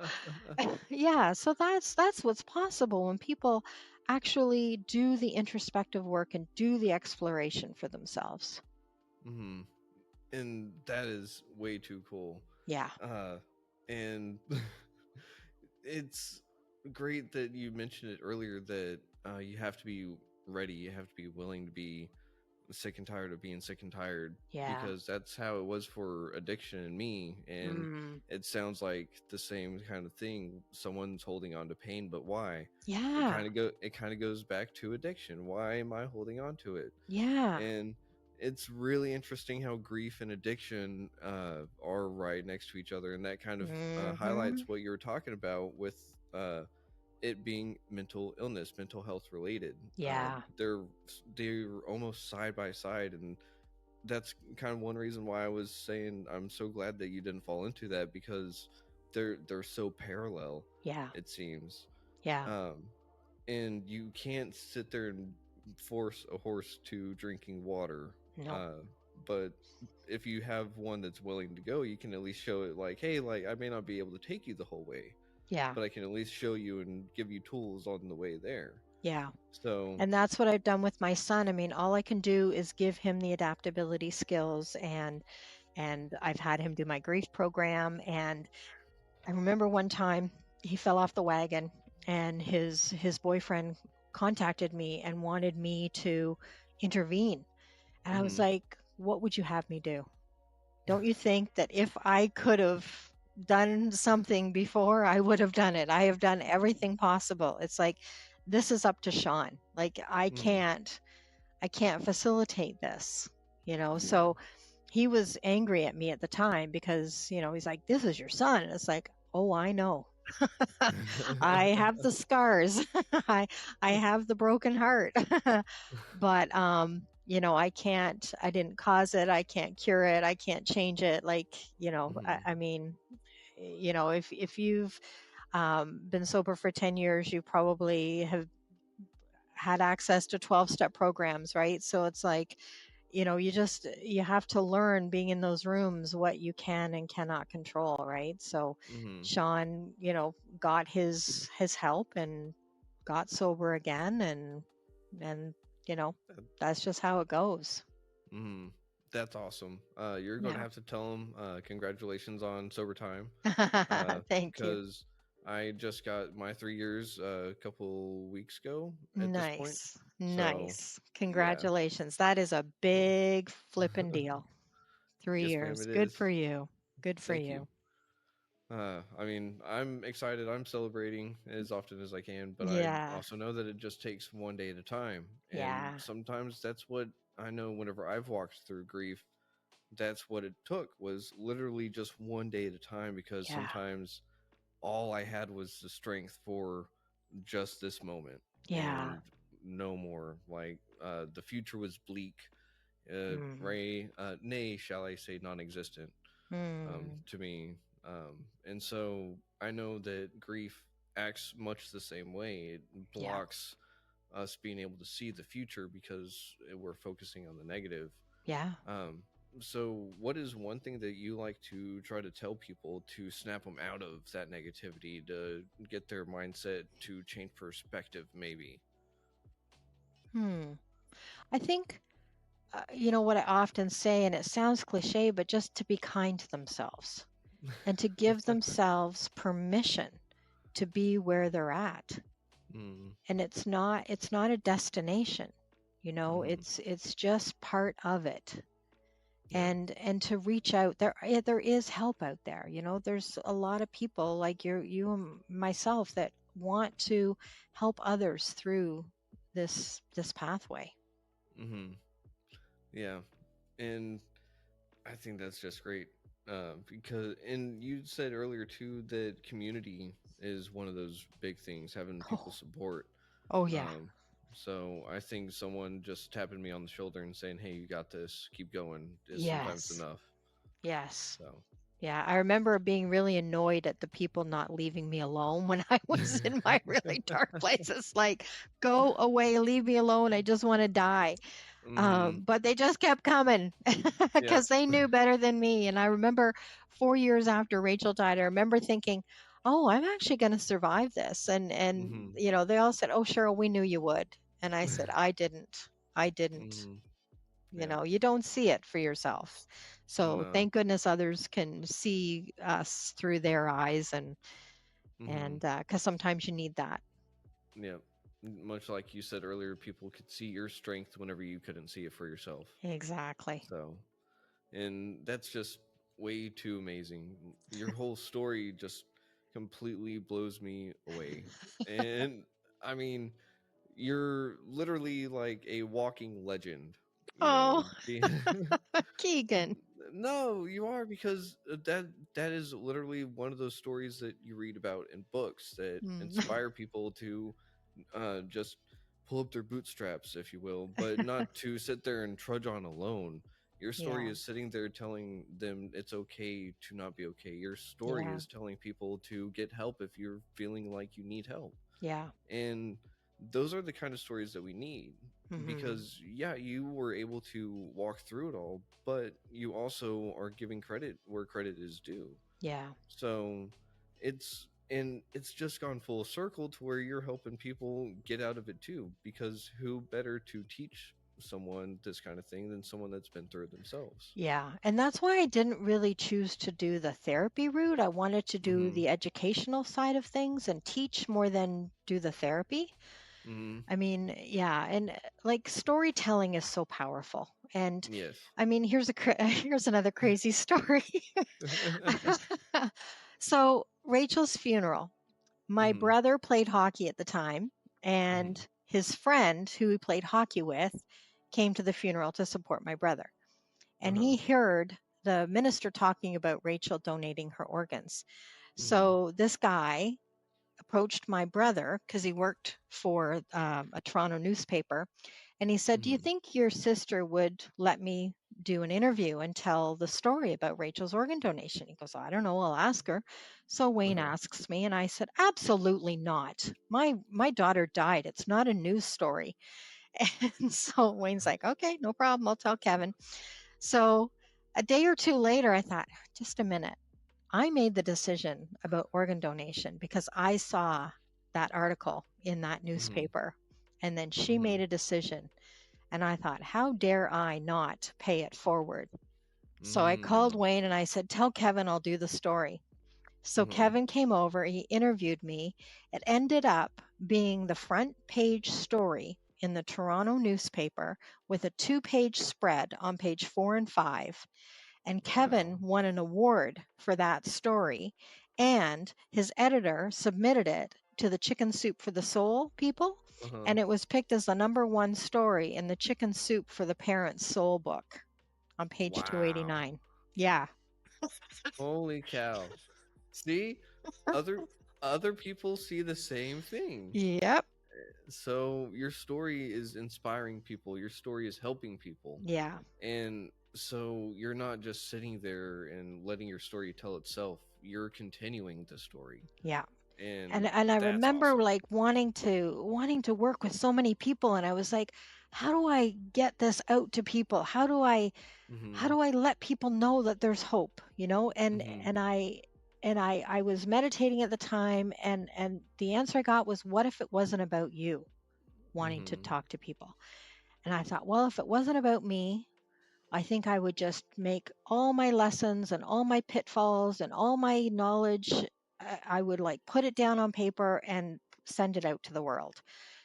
yeah, so that's what's possible when people actually do the introspective work and do the exploration for themselves. Hmm. And that is way too cool. Yeah. Uh, and it's great that you mentioned it earlier that you have to be ready, you have to be willing to be sick and tired of being sick and tired, Yeah. because that's how it was for addiction and me. And Mm. it sounds like the same kind of thing. Someone's holding on to pain, but why? Yeah. It kind of goes back to addiction. Why am I holding on to it? Yeah. And it's really interesting how grief and addiction are right next to each other, and that kind of Mhm. highlights what you were talking about with it being mental illness, mental health related. Yeah. They're almost side by side, and that's kind of one reason why I was saying I'm so glad that you didn't fall into that, because they're so parallel. Yeah. It seems, Yeah. um, and you can't sit there and force a horse to drinking water. No. Uh, but if you have one that's willing to go, you can at least show it like, hey, like I may not be able to take you the whole way, Yeah. but I can at least show you and give you tools on the way there. Yeah. So, And that's what I've done with my son. I mean, all I can do is give him the adaptability skills, and I've had him do my grief program. And I remember one time he fell off the wagon, and his boyfriend contacted me and wanted me to intervene. And I was mhm, like, what would you have me do? Don't you think that if I could have done something before, I would have done it? I have done everything possible. It's like, this is up to Sean. Like, mhm, I can't facilitate this, you know? yeah, So he was angry at me at the time because, he's like, this is your son. It's like, oh, I know. I have the scars. I I have the broken heart. But I didn't cause it. I can't cure it. I can't change it. Like, mhm, I mean, if you've been sober for 10 years, you probably have had access to 12-step programs, right? So it's like, you have to learn being in those rooms what you can and cannot control, right? So mhm. Sean, got his help and got sober again, and you know that's just how it goes. Mhm. That's awesome. You're gonna Yeah. have to tell him congratulations on sober time, Thank you. because I just got my 3 years a couple weeks ago at this point. Nice. So, Nice. yeah. Congratulations. That is a big flippin' deal. three Yes, ma'am, years. it Good is. for you. Good for Thank you. you. I mean, I'm excited. I'm celebrating as often as I can, but I Yeah. also know that it just takes one day at a time. And Yeah. sometimes that's what I know whenever I've walked through grief, that's what it took, was literally just one day at a time, because Yeah. sometimes all I had was the strength for just this moment Yeah. and no more. Like the future was bleak, Mm. ray, nay, shall I say, non-existent Mm. to me. And so I know that grief acts much the same way. It Yeah. blocks us being able to see the future because we're focusing on the negative. Yeah. Um, so, what is one thing that you like to try to tell people to snap them out of that negativity, to get their mindset to change perspective, maybe? Hmm. I think, what I often say, and it sounds cliche, but just to be kind to themselves and to give themselves permission to be where they're at. Mm, And it's not a destination. mm-hmm. It's just part of it. Yeah. And to reach out there, yeah, there is help out there. There's a lot of people like you and myself that want to help others through this pathway. Mm-hmm. Yeah. And I think that's just great. Because, and you said earlier too that community is one of those big things, having people Oh, support. oh yeah. Um, so I think someone just tapping me on the shoulder and saying, "Hey, you got this. Keep going," is sometimes Yes. enough. Yes. So. Yeah, I remember being really annoyed at the people not leaving me alone when I was in my really dark places. Like, go away, leave me alone. I just want to die. Mhm. But they just kept coming Yep. because they knew better than me. And I remember 4 years after Rachel died, I remember thinking, "Oh, I'm actually going to survive this." And Mhm. they all said, "Oh, Cheryl, we knew you would." And I said, "I didn't. I didn't." Mhm. Yeah. You don't see it for yourself. So No. thank goodness others can see us through their eyes, and Mhm. because sometimes you need that. Yeah. Much like you said earlier, people could see your strength whenever you couldn't see it for yourself. Exactly. So, and that's just way too amazing. Your whole story just completely blows me away. And I mean, you're literally like a walking legend, you Oh, know. Keegan. No, you are, because that is literally one of those stories that you read about in books that Mm. inspire people to just pull up their bootstraps, if you will, but not to sit there and trudge on alone. Your story Yeah, is sitting there telling them it's okay to not be okay. Your story yeah, is telling people to get help if you're feeling like you need help. yeah. And those are the kind of stories that we need, Hmm. because yeah, you were able to walk through it all, but you also are giving credit where credit is due. Yeah, So it's just gone full circle to where you're helping people get out of it too, because who better to teach someone this kind of thing than someone that's been through it themselves. yeah. And that's why I didn't really choose to do the therapy route. I wanted to do Mhm. the educational side of things and teach more than do the therapy. Mhm. I mean, yeah, and like storytelling is so powerful. And Yes. I mean, here's another crazy story. So, Rachel's funeral. My Mhm. brother played hockey at the time, and Mhm. his friend who he played hockey with came to the funeral to support my brother. And Uh-huh. he heard the minister talking about Rachel donating her organs. Mhm. So, this guy approached my brother because he worked for a Toronto newspaper. And he said, "Do you Mhm. think your sister would let me do an interview and tell the story about Rachel's organ donation?" He goes, "I don't know. I'll ask her." So Wayne Uh-huh. asks me, and I said, "Absolutely not. My daughter died. It's not a news story." And so Wayne's like, "Okay, no problem. I'll tell Kevin." So a day or two later, I thought, just a minute. I made the decision about organ donation because I saw that article in that Mhm. newspaper. And then she made Mhm. a decision. And I thought, how dare I not pay it forward? So I called Mm. Wayne and I said, "Tell Kevin I'll do the story." So Uh-huh. Kevin came over, he interviewed me. It ended up being the front page story in the Toronto newspaper with a 2-page spread on page 4 and 5. And Wow. Kevin won an award for that story. And his editor submitted it to the Chicken Soup for the Soul people. Uh-huh. And it was picked as the #1 story in the Chicken Soup for the Parents Soul book on page Wow. 289. Yeah. Holy cow. See, other other people see the same thing. Yep. So your story is inspiring people. Your story is helping people. Yeah. And so you're not just sitting there and letting your story tell itself. You're continuing the story. Yeah. And And and I that's remember awesome. like wanting to work with so many people, and I was like, how do I get this out to people? How Mhm. do I let people know that there's hope, and Mhm. and I was meditating at the time, and the answer I got was, what if it wasn't about you wanting to Mhm. talk to people? And I thought, well, if it wasn't about me, I think I would just make all my lessons and all my pitfalls and all my knowledge, I would like put it down on paper and send it out to the world.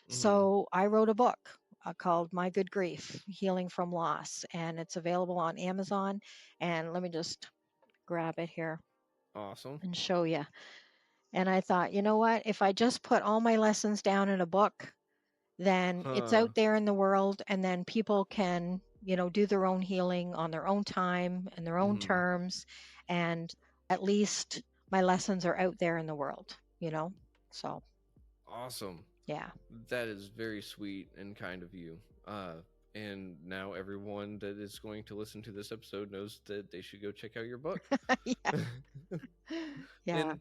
Mhm. So I wrote a book called My Good Grief: Healing from Loss, and it's available on Amazon. And let me just grab it here Awesome. and show you. And I thought, you know what? If I just put all my lessons down in a book, then it's Huh. out there in the world, and then people can, do their own healing on their own time and their own Mhm. terms. And at least my lessons are out there in the world. So, Awesome. yeah. That is very sweet and kind of you. Uh And now everyone that is going to listen to this episode knows that they should go check out your book. Yeah. Yeah. And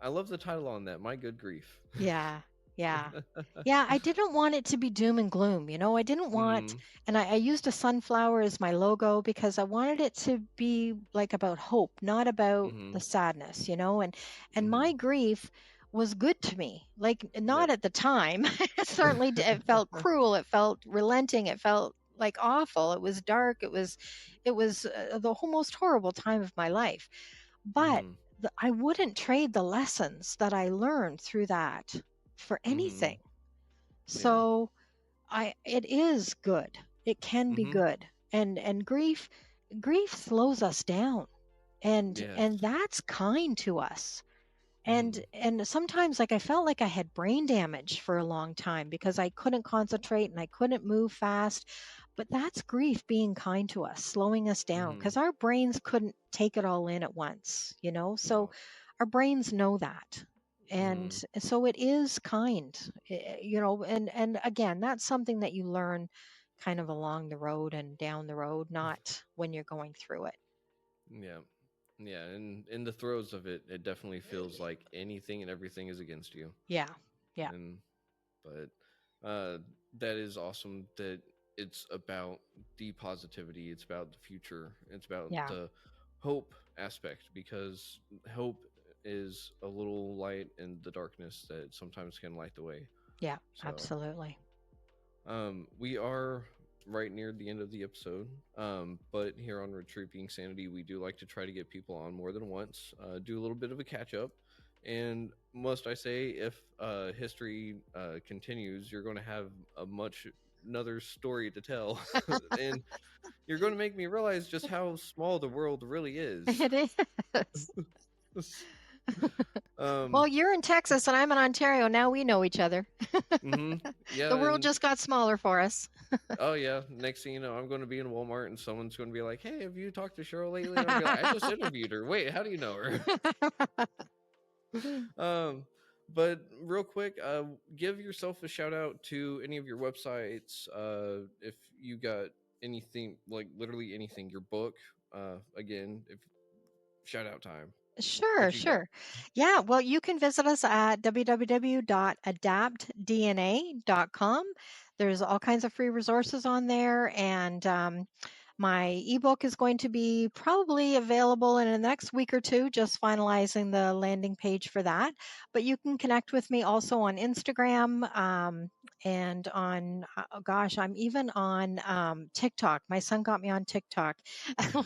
I love the title on that, My Good Grief. Yeah. Yeah. Yeah, I didn't want it to be doom and gloom, you know. I didn't want, Mm-hmm. and I used a sunflower as my logo because I wanted it to be like about hope, not about Mm-hmm. the sadness, you know. And Mm-hmm. my grief was good to me. Like not Yep. at the time. It certainly it felt cruel, it felt relenting, it felt like awful. It was dark. It was the most horrible time of my life. But Mm-hmm. I wouldn't trade the lessons that I learned through that for Mm-hmm. anything. Yeah. So it is good. It can be Mm-hmm. good. And grief slows us down. Yes. And that's kind to us. Mm-hmm. And sometimes like I felt like I had brain damage for a long time because I couldn't concentrate and I couldn't move fast. But that's grief being kind to us, slowing us down Mm-hmm. because our brains couldn't take it all in at once, you know? So No. our brains know that. And Mm-hmm. so it is kind, you know, and again, that's something that you learn kind of along the road and down the road, not when you're going through it. Yeah. Yeah. And in the throes of it, it definitely feels like anything and everything is against you. Yeah. Yeah. And but that is awesome that it's about the positivity, it's about the future, it's about Yeah. the hope aspect, because hope is a little light in the darkness that sometimes can light the way. Yeah. So Absolutely. we are right near the end of the episode, but here on Retrieving Sanity, we do like to try to get people on more than once, do a little bit of a catch up. And must I say, if history continues, you're going to have a much another story to tell, and you're going to make me realize just how small the world really is. It is. um, Well, you're in Texas and I'm in Ontario. Now we know each other. yeah, The world and just got smaller for us. oh yeah, next thing you know, I'm going to be in Walmart and someone's going to be like, "Hey, have you talked to Cheryl lately?" And I'm gonna be like, "I just interviewed her. Wait, how do you know her?" um, but real quick, give yourself a shout out to any of your websites. If you got anything, like literally anything, your book. Again, if shout out time, Sure, what you got? sure. Yeah, well, you can visit us at www.adaptdna.com. There's all kinds of free resources on there, and my ebook is going to be probably available in the next week or two, just finalizing the landing page for that. But you can connect with me also on Instagram and on, oh gosh, I'm even on TikTok. My son got me on TikTok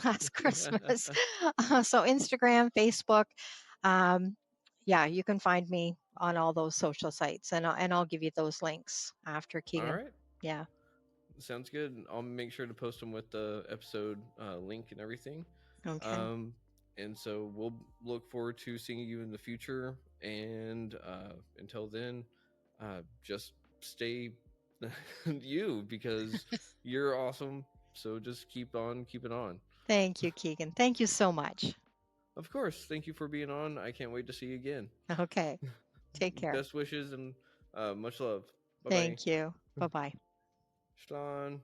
last Christmas. So Instagram, Facebook, um, yeah, you can find me on all those social sites, and I'll give you those links after All Keegan. right. Yeah. Sounds good. I'll make sure to post them with the episode link and everything. Okay. Um, and so we'll look forward to seeing you in the future. And until then, just stay you, because you're awesome. So just keep on keeping on. Thank you, Keegan. Thank you so much. Of course. Thank you for being on. I can't wait to see you again. Okay. Take care. Best wishes and much love. Bye bye. Thank you. Bye bye. Shalon.